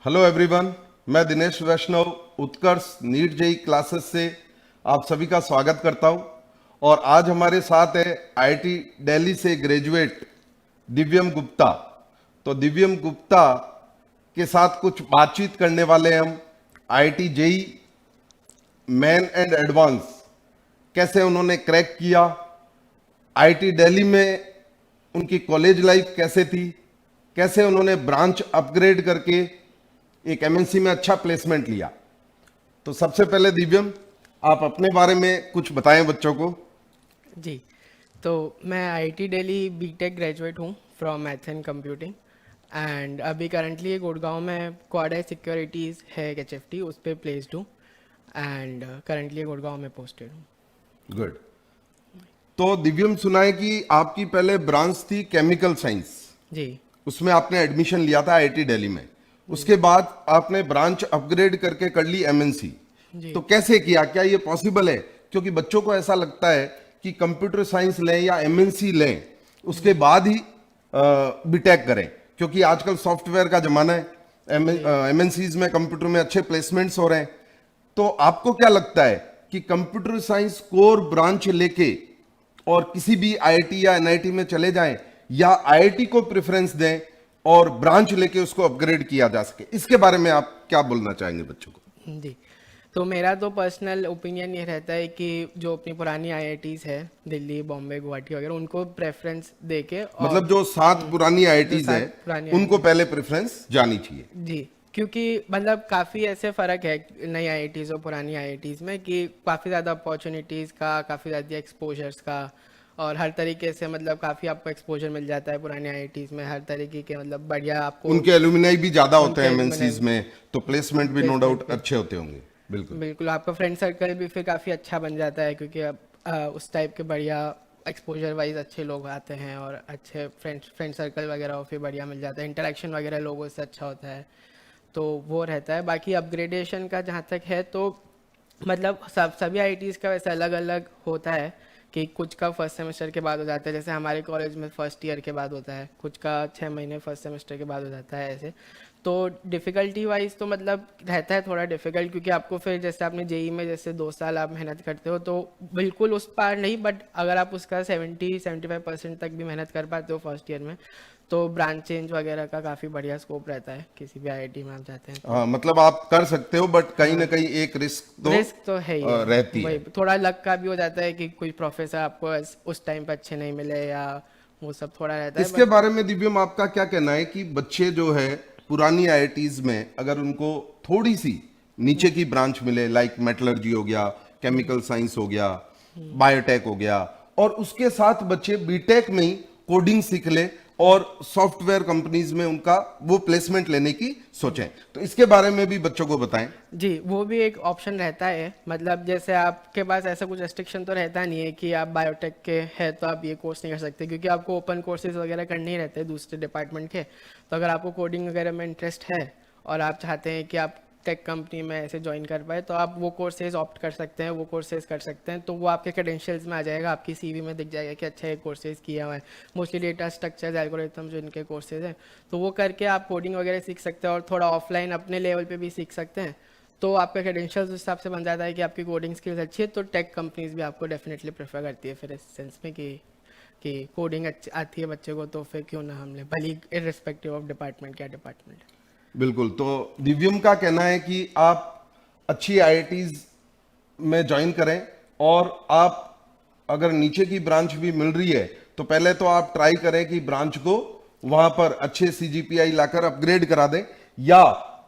Hello everyone, मैं दिनेश वैष्णव उत्कर्ष NEET JEE classes से आप सभी का स्वागत करता हूं। और आज हमारे साथ है आईआईटी दिल्ली से ग्रेजुएट दिव्यम गुप्ता। तो दिव्यम गुप्ता के साथ कुछ बातचीत करने वाले हैं हम। IIT JEE Main and advance कैसे उन्होंने क्रैक किया, आईआईटी दिल्ली में उनकी कॉलेज लाइफ कैसे थी, कैसे उन्होंने ब्रांच अपग्रेड करके एक एमएनसी में अच्छा प्लेसमेंट लिया। तो सबसे पहले दिव्यम, आप अपने बारे में कुछ बताएं बच्चों को। जी। तो मैं आईआईटी दिल्ली बीटेक ग्रेजुएट हूँ from maths and computing. And अभी करंटली गुड़गांव में क्वाड सिक्योरिटीज़ है एक एचएफटी, उस पर प्लेस्ड हूँ। एंड करंटली गुड़गांव में पोस्टेड हूँ। गुड। तो दिव्यम, सुना है कि आपकी पहले ब्रांच थी केमिकल साइंस, जी उसमें आपने एडमिशन लिया था आईआईटी दिल्ली में। उसके बाद आपने ब्रांच अपग्रेड करके कर ली एमएनसी। जी तो कैसे किया, क्या ये पॉसिबल है? क्योंकि बच्चों को ऐसा लगता है कि कंप्यूटर साइंस लें या एमएनसी लें, उसके बाद ही बीटेक करें, क्योंकि आजकल सॉफ्टवेयर का जमाना है। एमएनसीज में कंप्यूटर में अच्छे प्लेसमेंट्स हो रहे हैं। तो आपको क्या लगता है कि कंप्यूटर साइंस कोर ब्रांच लेके और किसी भी आईआईटी या एनआईटी में चले जाएं, या आईआईटी को प्रेफरेंस दें और ब्रांच लेके उसको अपग्रेड किया जा सके? इसके बारे में आप क्या बोलना चाहेंगे बच्चों को? जी। तो मेरा तो पर्सनल ओपिनियन ये रहता है कि जो अपनी पुरानी आईआईटीज़ है दिल्ली, बॉम्बे, गुवाहाटी वगैरह, उनको प्रेफरेंस दे के और मतलब जो 7 पुरानी जो आईआईटीज सात हैं पुरानी उनको IITs पहले प्रेफरेंस जानी चाहिए। जी, क्योंकि मतलब काफ़ी ऐसे फ़र्क है नई आईआईटीज़ और पुरानी आईआईटीज़ में कि काफ़ी ज़्यादा अपॉर्चुनिटीज़ का, काफ़ी ज़्यादा एक्सपोजर्स का, और हर तरीके से मतलब काफ़ी आपको एक्सपोजर मिल जाता है पुरानी आईआईटीज़ में। हर तरीके के मतलब बढ़िया आपको उनके एलुमिनाई भी ज्यादा होते हैं उनके एमएनसीज में, तो प्लेसमेंट भी नो प्लेसमेंट डाउट पे अच्छे होते होंगे। बिल्कुल। बिल्कुल आपका फ्रेंड सर्कल भी फिर काफ़ी अच्छा बन जाता है, क्योंकि अब उस टाइप के बढ़िया एक्सपोजर वाइज अच्छे लोग आते हैं और अच्छे फ्रेंड सर्कल वगैरह फिर बढ़िया मिल जाता है, इंटरेक्शन वगैरह लोगों से अच्छा होता है। तो वो रहता है। बाकी अपग्रेडेशन का जहाँ तक है तो मतलब सभी आईआईटीज़ का वैसे अलग अलग होता है कि कुछ का फर्स्ट सेमेस्टर के बाद हो जाता है, जैसे हमारे कॉलेज में फर्स्ट ईयर के बाद होता है, कुछ का 6 महीने फर्स्ट सेमेस्टर के बाद हो जाता है ऐसे। तो डिफ़िकल्टी वाइज तो मतलब रहता है थोड़ा डिफ़िकल्ट, क्योंकि आपको फिर जैसे आपने जेई में जैसे 2 साल आप मेहनत करते हो तो बिल्कुल उस पार नहीं, बट अगर आप उसका 70-75% तक भी मेहनत कर पाते हो फर्स्ट ईयर में, तो ब्रांच चेंज वगैरह का काफ़ी बढ़िया स्कोप रहता है किसी भी आईआईटी में आप जाते हैं तो। हाँ, मतलब आप कर सकते हो, बट कहीं ना हाँ, कहीं एक रिस्क तो रिस्क तो है ही है। रहती वही है। थोड़ा लक का भी हो जाता है कि कोई प्रोफेसर आपको उस टाइम पे अच्छे नहीं मिले, या वो सब थोड़ा रहता है, इसके बट बारे में दिव्यम आपका क्या कहना है कि बच्चे जो है पुरानी आईआईटीज में अगर उनको थोड़ी सी नीचे की ब्रांच मिले, लाइक मेटलर्जी हो गया, केमिकल साइंस हो गया, बायोटेक हो गया, और उसके साथ बच्चे बीटेक में ही कोडिंग सीख ले और सॉफ्टवेयर कंपनीज में उनका वो प्लेसमेंट लेने की सोचें, तो इसके बारे में भी बच्चों को बताएं। जी वो भी एक ऑप्शन रहता है। मतलब जैसे आपके पास ऐसा कुछ रेस्ट्रिक्शन तो रहता नहीं है कि आप बायोटेक के हैं तो आप ये कोर्स नहीं कर सकते, क्योंकि आपको ओपन कोर्सेज वगैरह करने ही रहते हैं दूसरे डिपार्टमेंट के। तो अगर आपको कोडिंग वगैरह में इंटरेस्ट है और आप चाहते हैं कि आप टेक कंपनी में ऐसे ज्वाइन कर पाए, तो आप वो कोर्सेज ऑप्ट कर सकते हैं, वो कोर्सेज कर सकते हैं। तो वो आपके क्रेडेंशियल्स में आ जाएगा, आपकी सीवी में दिख जाएगा कि अच्छा ये कोर्सेज किया हुआ है। मोस्टली डेटा स्ट्रक्चर्स, एल्गोरिथम जो इनके कोर्सेज हैं, तो वो करके आप कोडिंग वगैरह सीख सकते हैं और थोड़ा ऑफलाइन अपने लेवल पे भी सीख सकते हैं। तो आपका क्रेडेंशियल्स उस हिसाब से बन जाता है कि आपकी कोडिंग स्किल्स अच्छी है, तो टेक कंपनीज भी आपको डेफिनेटली प्रेफर करती है फिर इस सेंस में कि कोडिंग अच्छी आती है बच्चे को, तो फिर क्यों ना हम ले, भले इररिस्पेक्टिव ऑफ डिपार्टमेंट क्या डिपार्टमेंट। बिल्कुल। तो दिव्यम का कहना है कि आप अच्छी आईआईटीज में ज्वाइन करें, और आप अगर नीचे की ब्रांच भी मिल रही है तो पहले तो आप ट्राई करें कि ब्रांच को वहां पर अच्छे सीजीपीआई लाकर अपग्रेड करा दें, या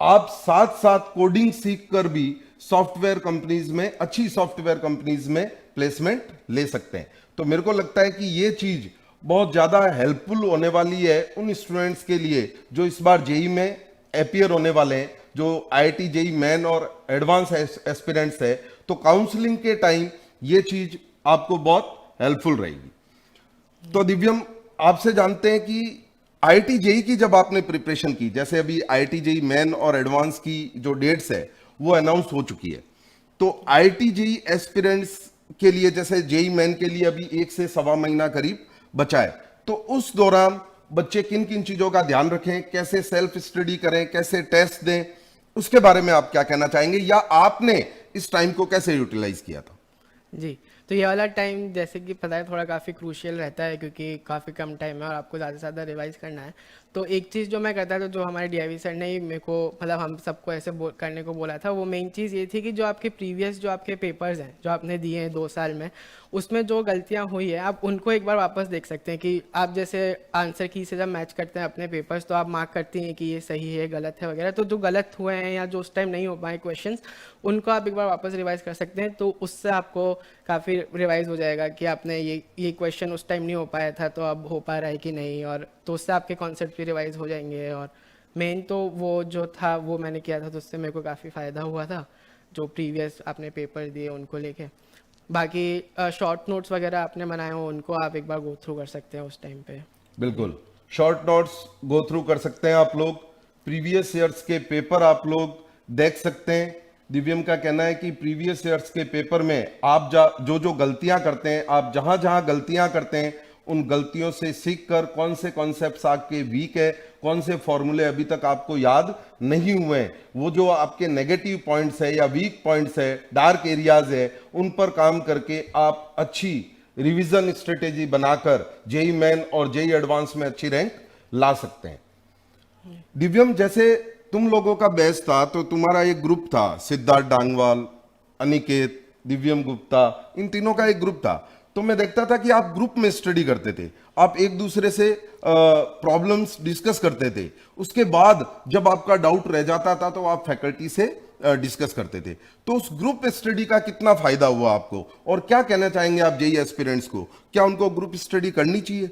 आप साथ साथ कोडिंग सीख कर भी सॉफ्टवेयर कंपनीज में, अच्छी सॉफ्टवेयर कंपनीज में प्लेसमेंट ले सकते हैं। तो मेरे को लगता है कि ये चीज बहुत ज्यादा हेल्पफुल होने वाली है उन स्टूडेंट्स के लिए जो इस बार जेई में अपीयर होने वाले हैं, जो आईआईटी जेई मेन और एडवांस एस्पिरेंट्स है। तो काउंसलिंग के टाइम ये चीज आपको बहुत हेल्पफुल रहेगी। तो दिव्यम, आपसे जानते हैं कि आईआईटी जेई की जब आपने प्रिपरेशन की, जैसे अभी आईआईटी जेई मेन और एडवांस की जो डेट्स है वो अनाउंस हो चुकी है, तो आईआईटी जेई एस्पिरेंट्स के लिए, जैसे जेई मेन के लिए अभी 1 से 1.25 महीना करीब बचा है, तो उस दौरान बच्चे किन किन चीजों का ध्यान रखें, कैसे सेल्फ स्टडी करें, कैसे टेस्ट दें, उसके बारे में आप क्या कहना चाहेंगे, या आपने इस टाइम को कैसे यूटिलाइज किया था? जी, तो ये वाला टाइम जैसे कि पता है थोड़ा काफ़ी क्रूशियल रहता है क्योंकि काफ़ी कम टाइम है और आपको ज़्यादा से ज़्यादा रिवाइज करना है। तो एक चीज़ जो मैं करता था, जो हमारे डीआईवी सर ने ही मेरे को मतलब हम सबको ऐसे करने को बोला था, वो मेन चीज़ ये थी कि जो आपके प्रीवियस जो आपके पेपर्स हैं जो आपने दिए हैं 2 साल में, उसमें जो गलतियाँ हुई है आप उनको एक बार वापस देख सकते हैं कि आप जैसे आंसर की से जब मैच करते हैं अपने पेपर्स तो आप मार्क करती हैं कि ये सही है गलत है वगैरह। तो जो गलत हुए हैं या जो उस टाइम नहीं हो पाए क्वेश्चंस, उनको आप एक बार वापस रिवाइज कर सकते हैं। तो उससे आपको काफ़ी रिवाइज हो जाएगा कि आपने ये क्वेश्चन उस टाइम नहीं हो पाया था तो अब हो पा रहा है कि नहीं, और तो उससे आपके कॉन्सेप्ट भी रिवाइज हो जाएंगे। और मेन तो वो जो था वो मैंने किया था तो उससे मेरे को काफ़ी फ़ायदा हुआ था, जो प्रीवियस आपने पेपर दिए उनको लेके। बाकी शॉर्ट नोट्स वगैरह आपने बनाए हो उनको आप एक बार गो थ्रू कर सकते हैं उस टाइम पे। बिल्कुल, शॉर्ट नोट्स गो थ्रू कर सकते हैं आप लोग, प्रीवियस ईयर्स के पेपर आप लोग देख सकते हैं। दिव्यम का कहना है कि प्रीवियस ईयर्स के पेपर में आप जो जो गलतियां करते हैं, आप जहां जहां गलतियां करते हैं उन गलतियों से सीखकर कौन से कॉन्सेप्ट्स आपके वीक है, कौन से फॉर्मूले अभी तक आपको याद नहीं हुए हैं, वो जो आपके नेगेटिव पॉइंट्स है या वीक पॉइंट्स है, डार्क एरियाज है, उन पर काम करके आप अच्छी रिवीजन स्ट्रेटेजी बनाकर जेई मेन और जेई एडवांस में अच्छी रैंक ला सकते हैं। दिव्यम, जैसे तुम लोगों का बैच था तो तुम्हारा एक ग्रुप था, सिद्धार्थ डांगवाल, अनिकेत, दिव्यम गुप्ता, इन तीनों का एक ग्रुप था। तो मैं देखता था कि आप ग्रुप में स्टडी करते थे, आप एक दूसरे से प्रॉब्लम्स डिस्कस करते थे, उसके बाद जब आपका डाउट रह जाता था तो आप फैकल्टी से डिस्कस करते थे। तो उस ग्रुप स्टडी का कितना फायदा हुआ आपको, और क्या कहना चाहेंगे आप जेई एस्पिरेंट्स को, क्या उनको ग्रुप स्टडी करनी चाहिए?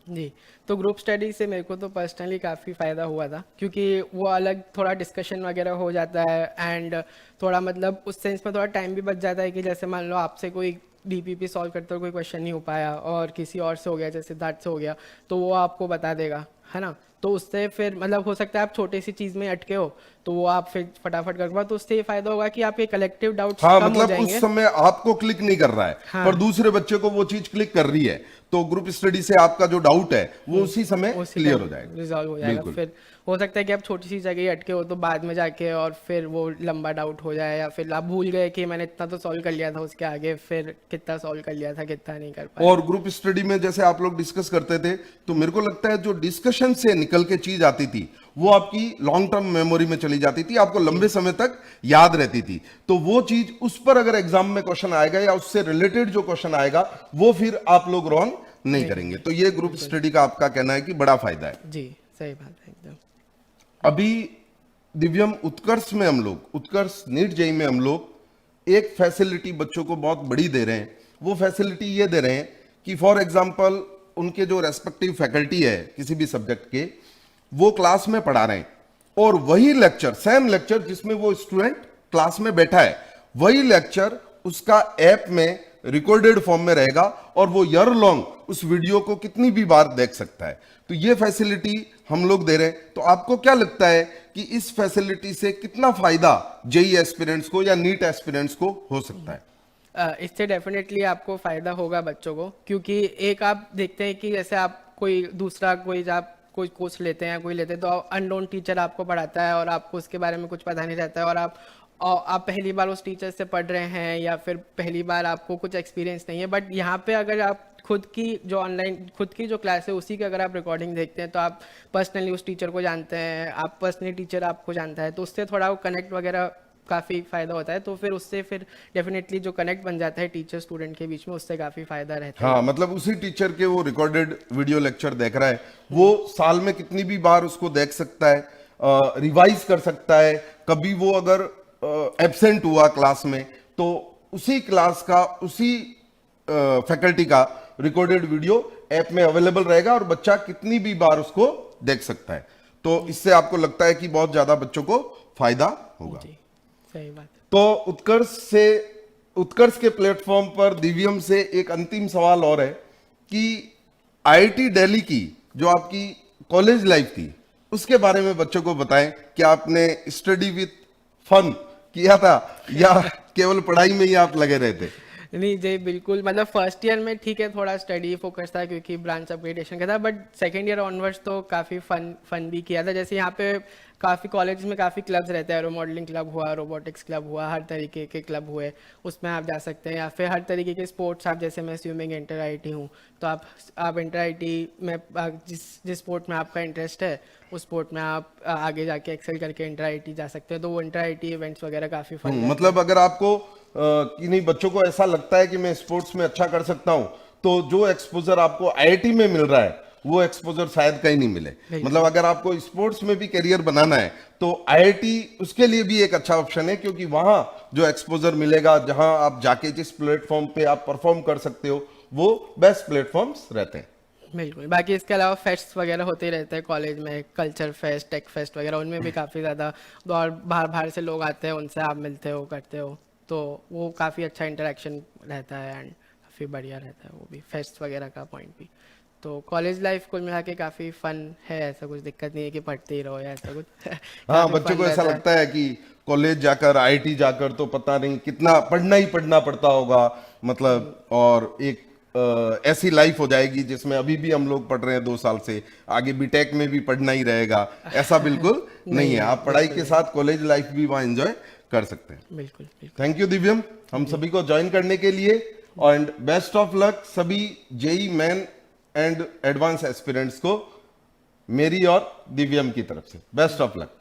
जी, तो ग्रुप स्टडी से मेरे को तो पर्सनली काफ़ी फ़ायदा हुआ था क्योंकि वो अलग थोड़ा डिस्कशन वगैरह हो जाता है एंड थोड़ा मतलब उस सेंस में थोड़ा टाइम भी बच जाता है कि जैसे मान लो आपसे कोई डीपीपी सॉल्व करते हुए कोई क्वेश्चन नहीं हो पाया और किसी और से हो गया, जैसे सिद्धार्थ से हो गया, तो वो आपको बता देगा, है ना। तो उससे फिर मतलब हो सकता है आप छोटी सी चीज़ में अटके हो तो वो आप फिर फटाफट कर पाओ, तो उससे ये फायदा होगा कि आपके कलेक्टिव डाउट्स हाँ, कम हो मतलब जाएंगे। उस समय आपको क्लिक नहीं कर रहा है, हाँ। पर दूसरे बच्चे को वो चीज क्लिक कर रही है, तो ग्रुप स्टडी से आपका जो डाउट है वो उसी समय उसी क्लियर टाइम हो जाएगा। रिजॉल्व हो जाएगा। बिल्कुल। फिर हो सकता है कि आप छोटी सी जगह ही अटके हो तो बाद में जाके और फिर वो लंबा डाउट हो जाए, या फिर आप भूल गए कि मैंने इतना तो सॉल्व कर लिया था, उसके आगे फिर कितना सॉल्व कर लिया था कितना नहीं कर पाया। और ग्रुप स्टडी में जैसे आप लोग डिस्कस करते थे, तो मेरे को लगता है जो डिस्कशन से निकल के चीज आती थी वो आपकी लॉन्ग टर्म मेमोरी में चली जाती थी, आपको लंबे समय तक याद रहती थी। तो वो चीज उस पर अगर एग्जाम में क्वेश्चन आएगा या उससे रिलेटेड जो क्वेश्चन आएगा वो फिर आप लोग रॉन्ग नहीं करेंगे। तो ये ग्रुप स्टडी का आपका कहना है कि बड़ा फायदा है। जी, सही बात है एकदम। अभी दिव्यम, उत्कर्ष में हम लोग, उत्कर्ष नीट जेई में हम लोग एक फैसिलिटी बच्चों को बहुत बड़ी दे रहे हैं। वो फैसिलिटी ये दे रहे हैं कि फॉर एग्जांपल उनके जो रेस्पेक्टिव फैकल्टी है किसी भी सब्जेक्ट के, वो क्लास में पढ़ा रहे हैं और वही लेक्चर, सेम लेक्चर जिसमें वो स्टूडेंट क्लास में बैठा है, वही लेक्चर उसका ऐप में रिकॉर्डेड फॉर्म में रहेगा और वो ईयर लॉन्ग उस वीडियो को कितनी भी बार देख सकता है। तो ये फैसिलिटी हम लोग दे रहे हैं। तो आपको क्या लगता है कि इस फैसिलिटी से कितना फायदा जेई एस्पिरेंट्स को या नीट एस्पिरेंट्स को हो सकता है? इससे डेफिनेटली आपको फ़ायदा होगा बच्चों को, क्योंकि एक आप देखते हैं कि जैसे आप कोई दूसरा कोई कोर्स लेते हैं, कोई लेते हैं तो अननोन टीचर आपको पढ़ाता है और आपको उसके बारे में कुछ पता नहीं रहता है, और आप पहली बार उस टीचर से पढ़ रहे हैं या फिर पहली बार आपको कुछ एक्सपीरियंस नहीं है। बट यहाँ पे अगर आप खुद की जो क्लास है उसी की अगर आप रिकॉर्डिंग देखते हैं तो आप पर्सनली उस टीचर को जानते हैं, आप पर्सनली टीचर आपको जानता है, तो उससे थोड़ा वो कनेक्ट वगैरह काफ़ी फ़ायदा होता है। तो फिर उससे फिर डेफिनेटली जो कनेक्ट बन जाता है टीचर स्टूडेंट के बीच में, उससे काफ़ी फ़ायदा रहता है। हाँ, मतलब उसी टीचर के वो रिकॉर्डेड वीडियो लेक्चर देख रहा है, वो साल में कितनी भी बार उसको देख सकता है, रिवाइज कर सकता है। कभी वो अगर एब्सेंट हुआ क्लास में तो उसी क्लास का, उसी फैकल्टी का रिकॉर्डेड वीडियो ऐप में अवेलेबल रहेगा और बच्चा कितनी भी बार उसको देख सकता है। तो इससे आपको लगता है कि बहुत ज्यादा बच्चों को फायदा होगा। जी, सही बात है। तो उत्कर्ष के प्लेटफॉर्म पर दिव्यम से एक अंतिम सवाल और है कि आईआईटी दिल्ली की जो आपकी कॉलेज लाइफ थी उसके बारे में बच्चों को बताएं कि आपने स्टडी विथ फन किया था या केवल पढ़ाई में ही आप लगे रहते? नहीं जी बिल्कुल, मतलब फर्स्ट ईयर में ठीक है थोड़ा स्टडी फोकस था क्योंकि ब्रांच अपग्रेडेशन का था, बट सेकेंड ईयर ऑनवर्ड्स तो काफ़ी फन भी किया था। जैसे यहाँ पे काफ़ी कॉलेज में काफ़ी क्लब्स रहते हैं, एरो मॉडलिंग क्लब हुआ, रोबोटिक्स क्लब हुआ, हर तरीके के क्लब हुए, उसमें आप जा सकते हैं। या फिर हर तरीके के स्पोर्ट्स, आप जैसे मैं स्विमिंग इंटर आई टी हूँ, तो आप इंटर आई टी में जिस जिस स्पोर्ट में आपका इंटरेस्ट है उस स्पोर्ट में आप आगे जाके एक्सेल करके इंटर आई टी जा सकते हैं। तो वो इंटर आई टी इवेंट्स वगैरह काफ़ी फन रहते हैं। मतलब अगर आपको किन्हीं बच्चों को ऐसा लगता है कि मैं स्पोर्ट्स में अच्छा कर सकता हूं, तो जो एक्सपोजर आपको आईआईटी में मिल रहा है वो एक्सपोजर शायद कहीं नहीं मिले। मतलब अगर आपको स्पोर्ट्स में भी करियर बनाना है तो आईआईटी उसके लिए भी एक अच्छा ऑप्शन है, क्योंकि वहां जो एक्सपोजर मिलेगा, जहां आप जाके जिस प्लेटफॉर्म पे आप परफॉर्म कर सकते हो, वो बेस्ट प्लेटफॉर्म्स रहते हैं। बिल्कुल। बाकी इसके अलावा फेस्ट वगैरह होते ही रहते हैं कॉलेज में, कल्चर फेस्ट, टेक फेस्ट वगैरह, उनमें भी काफ़ी ज़्यादा और बाहर बाहर से लोग आते हैं, उनसे आप मिलते हो, करते हो, तो वो काफ़ी अच्छा इंटरेक्शन रहता है एंड काफ़ी बढ़िया रहता है वो भी, फेस्ट वगैरह का पॉइंट भी। तो कॉलेज लाइफ कुल मिला के काफ़ी फन है, ऐसा कुछ दिक्कत नहीं है कि पढ़ते ही रहो या ऐसा कुछ हाँ, काफ़ी बच्चों फन को ऐसा रहता है। लगता है कि कॉलेज जाकर, आईआईटी जाकर तो पता नहीं कितना पढ़ना ही पढ़ना पड़ता होगा, मतलब, और एक ऐसी लाइफ हो जाएगी जिसमें अभी भी हम लोग पढ़ रहे हैं 2 साल से, आगे बीटेक में भी पढ़ना ही रहेगा। ऐसा बिल्कुल नहीं है, आप पढ़ाई के साथ कॉलेज लाइफ भी वहाँ एंजॉय कर सकते हैं। बिल्कुल बिल्कुल। थैंक यू दिव्यम, हम सभी को ज्वाइन करने के लिए, एंड बेस्ट ऑफ लक सभी JEE Main and advance aspirants को मेरी और दिव्यम की तरफ से बेस्ट ऑफ लक।